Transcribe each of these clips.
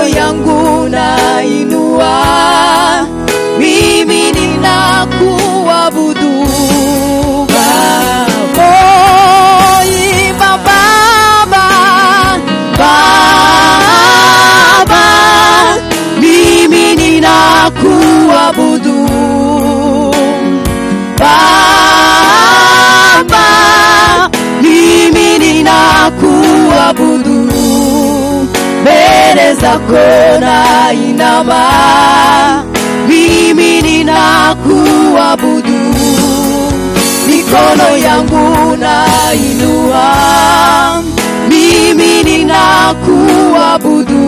mikono yangu nainua, mimi ninakuabudu. Kuabudu Baba, mimi ninakuabudu, mbele zako nainama, mimi ninakuabudu, mikono yangu nainua, mimi ninakuabudu.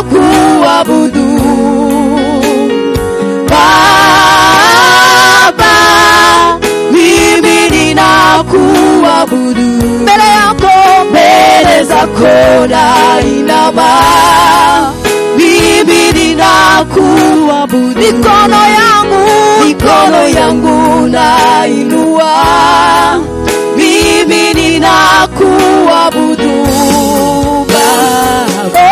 Kuabudu Baba, mimi ninakuabudu, mbele zako nainama, mimi ninakuabudu, mikono yangu nainua, mimi ninakuabudu Baba.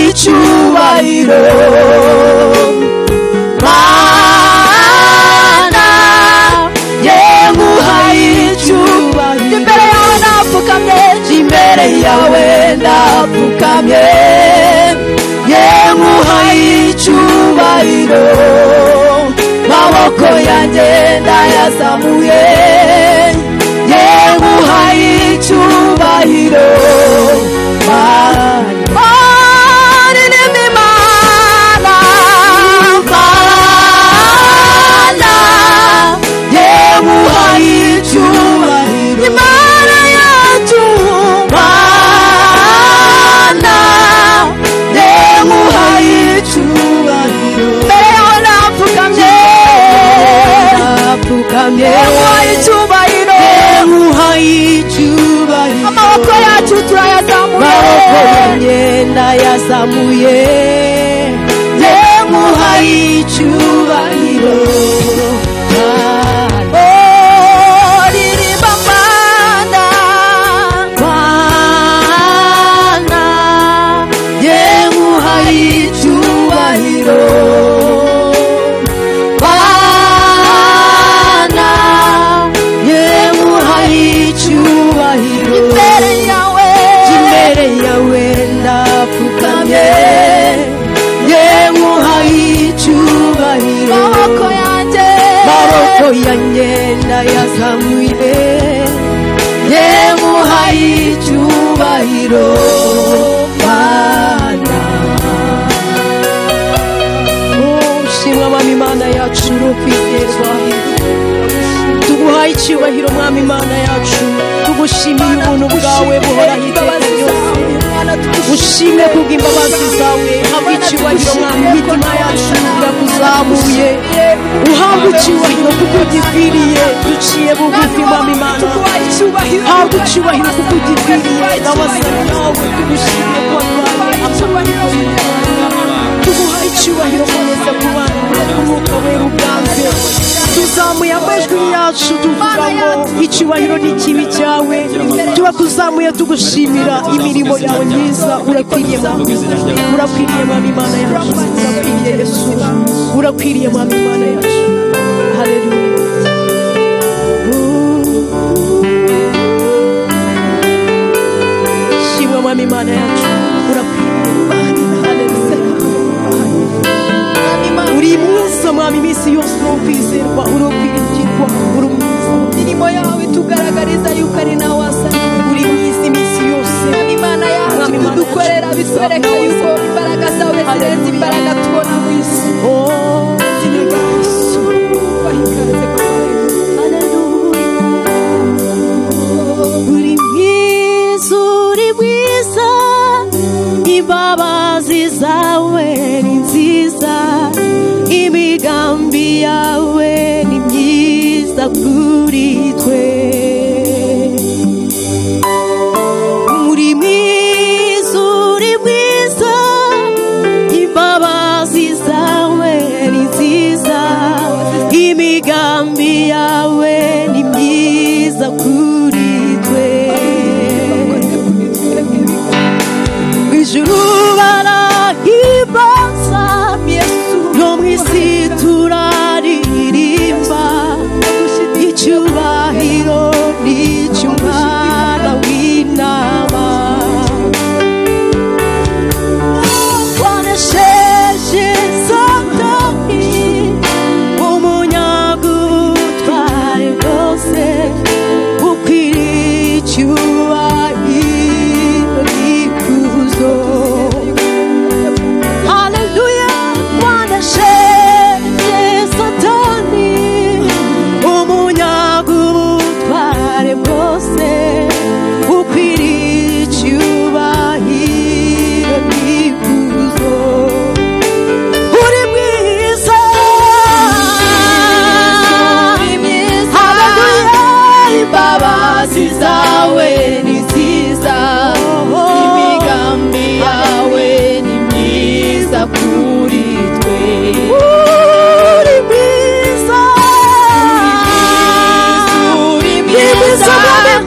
Icyubahiro Mana, yemuhaye icyubahiro, imbere yawe ndapfukamye, yemuhaye icyubahiro, maboko yanjye ndayazamuye, yemuhaye icyubahiro Mana. Amaboko yacu turayazamuye, ndayazamuye, yemuhaye icyubahiro. Ririmba Mana, Mana, yemuhaye icyubahiro. Imbere yawe ndapfukamye, yemuhaye icyubahiro, maboko yanjye ndayazamuye, yemuhaye icyubahiro Mana. Ushimwa Mwami Imana yacu, urukwizerwa, tuguhaye icyubahiro Mwami Imana yacu, tugushimiye ubuntu bwawe buhoraho iteka ryose, ushime kubw'imbabazi zawe, habwa icyubahiro Mwami, imitima yacu irakuzamuye, uhabwa icyubahiro kuko ugikwiriye, duciye bugufi Mwami Imana, habwa icyubahiro kuko ugikwiriye, n'abasaba nawe tugushimiye ko waduhaye icyubahiro, tuguhaye icyubahiro komeza kubana n'umwuka wera uganze, tuzamuye amajwi yacu tuvuga ngo icyubahiro ni ikibi cyawe, tubakuzamuye tugushimira imirimo yawe myiza, urakwiriye Mwami, urakwiriye Mwami Imana yacu, urakwiriye Yesu, urakwiriye Mwami Imana yacu. Haleluya. Shimwa Mwami Imana yacu, urakwiriye. Haleluya. Uri mwiza Mwami, iminsi yose ukwizerwa, urakwiringirwa, uri mwiza, imirimo yawe tugaragariza yuko ari nawe wasa, uri mwiza iminsi yose. Mwami Imana yacu, tudukorera bitwereka yuko imbaraga zawe zirenze imbaraga tubona mu isi. Uri mwiza, uri mwiza, imbabazi zawe ni nziza, imigambi yawe ni myiza kuri twe. isi turaririmba icyubahiro n'icy'umwana w'intama wanesheje Satani umunyagutware bwose ukwiriye icyubahiro n'ikuzo haleluya wanesheje Satani umunyagutware bwose ukwiriye icyubahiro n'ikuzo uri mwiza haleluya imbabazi zawe ni nziza imigambi yawe ni myiza kuri twe uri mwiza uri mwiza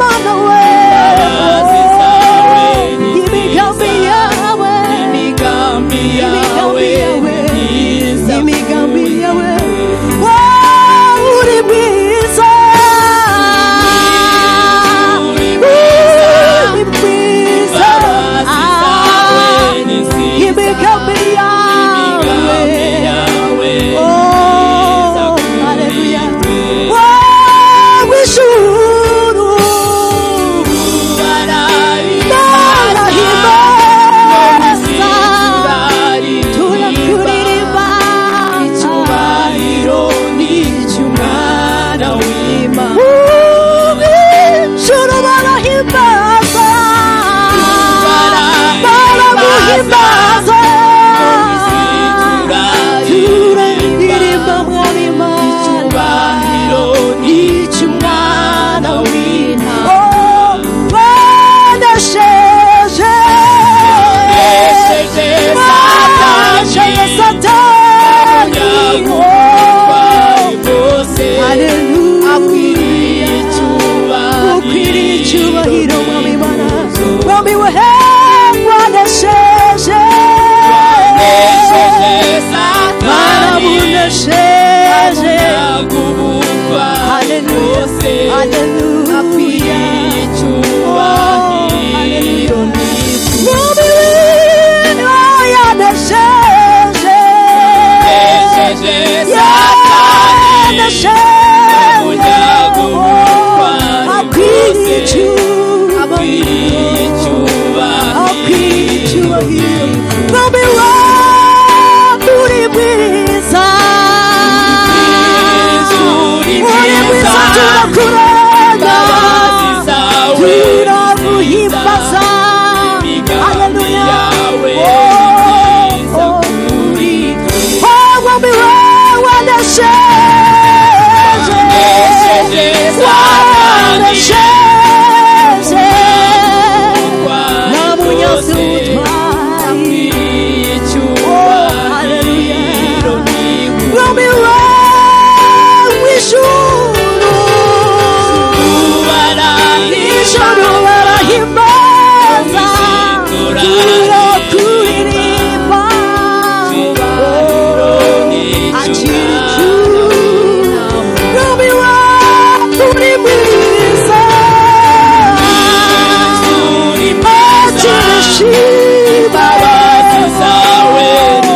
Mana we imigambi yawe ni myiza imigambi yawe uri mwiza uri mwiza imigambi yawe haleluya w'ijuru barahimbaza turakuririmba icyubahiro n'icy'umwana w'Imana w'ijuru barahimbaza baramuhimbaza turaririmba mwami Imana icy'umwana w'Intama wanesheje Satani haleluya ukwiriye icyubahiro mwami Imana mwami we wanesheje baramunesheje haleluya haleluya mwami we yanesheje yanesheje akwiriye icyubahiro mwami we uri mwiza turakuranga turaguhimbaza haleluya mwami we wanesheje na munyazi utwari haleluya mwami we w'ijuru barahimbaza turakuririmba mwami we uri mwiza imbabazi zawe ni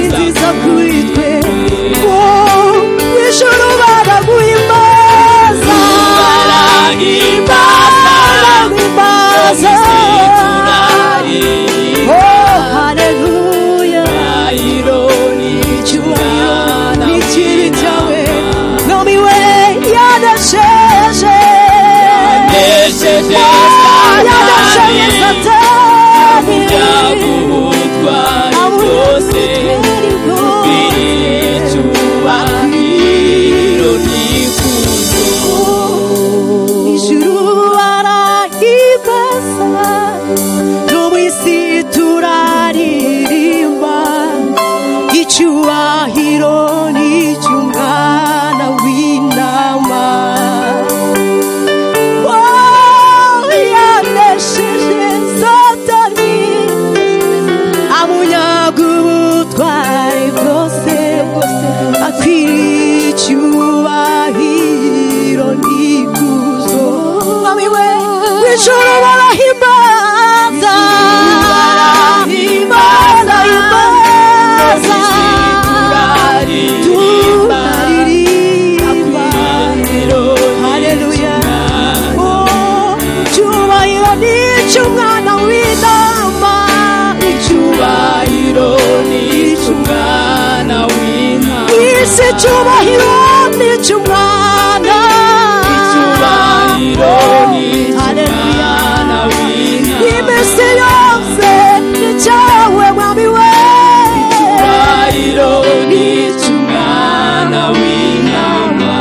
nziza kuri twe ijuru baraguhimbaza barahimbaza isi icyubahiro ni icy'umwana haleluya iminsi yose ni cyawe mwami we icyubahiro ni icy'umwana w'intama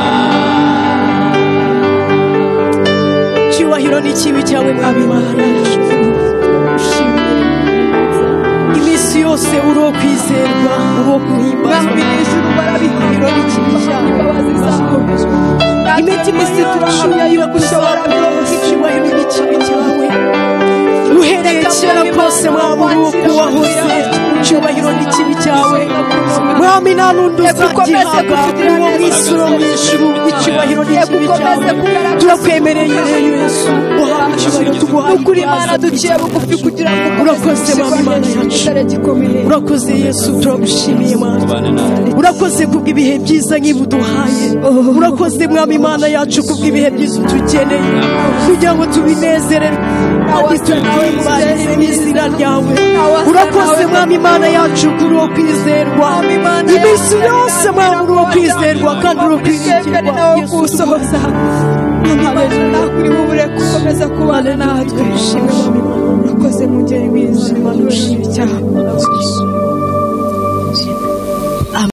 icyubahiro ni ikibi cyawe mwami Imana iminsi yose uri uwo kwizerwa uri uwo guhimbazwa ijuru barabihiro n'ikibi cyawe imbabazi zawe imitima turashuye yo gushobora icyubahiro n'ikibi cyawe uhereye kera kose mwami uri uwo kuwahoze icyubahiro n'ikibi cyawe mwami nta n'undi uzagihabwa uwo mwisi uro mu ijuru icyubahiro n'ikibi cyawe turakwemereye rero Yesu uhabwe icyubahiro tuguhaye ukuri Imana duciye bugufi kugira ngo urakoze mwami Imana yacu urakoze Yesu turagushimiye Mana urakoze kubw'ibihe byiza nk'ibi uduhaye urakoze mwami Imana yacu kubw'ibihe byiza tugeneye kugira ngo tubinezererwe kandi tubihimbaze n'izina ryawe urakoze mwami Imana yacu kuri uwo kwizerwa iminsi yose mwami uri uwo kwizerwa kandi uri uwo kwiringirwa Yesu usohoza nakuri bubure gukomeza kubana natwe urakoze mugeri mwiza Imana ushimye cyane